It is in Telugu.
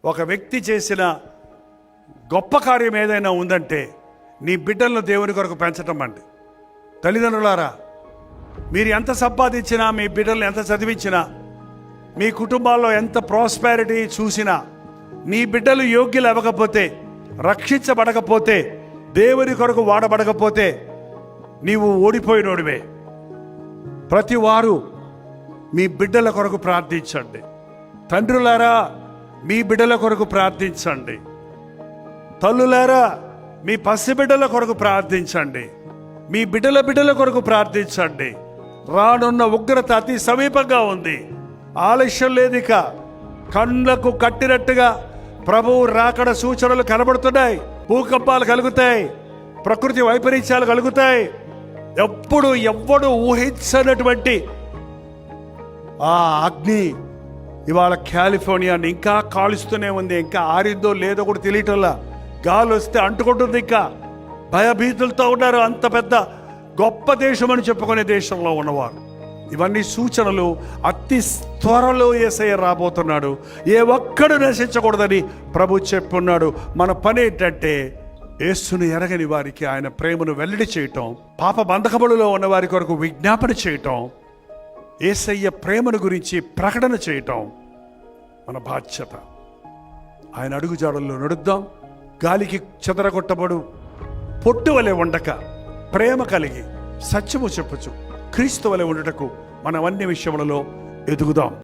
ఒక వ్యక్తి చేసిన గొప్ప కార్యం ఏదైనా ఉందంటే నీ బిడ్డలను దేవుని కొరకు పెంచటం అండి. తల్లిదండ్రులారా, మీరు ఎంత సంపాదించినా, మీ బిడ్డలను ఎంత చదివించినా, మీ కుటుంబాల్లో ఎంత ప్రాస్పారిటీ చూసినా, నీ బిడ్డలు యోగ్యులు అవ్వకపోతే, రక్షించబడకపోతే, దేవుని కొరకు వాడబడకపోతే నీవు ఓడిపోయినోడివే. ప్రతి వారు మీ బిడ్డల కొరకు ప్రార్థించండి. తండ్రులారా, మీ బిడ్డల కొరకు ప్రార్థించండి. తల్లులారా, మీ పసిబిడ్డల కొరకు ప్రార్థించండి. మీ బిడ్డల కొరకు ప్రార్థించండి. రానున్న ఉగ్రత అతి సమీపంగా ఉంది. ఆలస్యం లేదిక. కళ్ళకు కట్టినట్టుగా ప్రభువు రాకడ సూచనలు కనబడుతున్నాయి. భూకంపాలు కలుగుతాయి, ప్రకృతి వైపరీత్యాలు కలుగుతాయి. ఎవ్వడు ఊహించనటువంటి ఆ అగ్ని ఇవాళ కాలిఫోర్నియాని ఇంకా కాలుస్తూనే ఉంది. ఇంకా ఆరిందో లేదో కూడా తెలియటంలా. గాలి వస్తే అంటుకుంటుంది. ఇంకా భయభీతులతో ఉన్నారు. అంత పెద్ద గొప్ప దేశం అని చెప్పుకునే దేశంలో ఉన్నవారు. ఇవన్నీ సూచనలు. అతి త్వరలో యేసయ్య రాబోతున్నాడు. ఏ ఒక్కడు నశించకూడదని ప్రభు చెప్పున్నాడు. మన పని ఏంటంటే యేసును ఎరగని వారికి ఆయన ప్రేమను వెల్లడి చేయటం, పాప బంధకములలో ఉన్న వారి కొరకు విజ్ఞాపన చేయటం, యేసయ్య ప్రేమను గురించి ప్రకటన చేయటం మన బాధ్యత. ఆయన అడుగుజాడల్లో నడుద్దాం. గాలికి చెదరగొట్టబడు పొట్టు వలె ఉండక ప్రేమ కలిగి సత్యము చెప్పుచు క్రీస్తు వలె ఉండుటకు మనం అన్ని విషయములలో ఎదుగుదాం.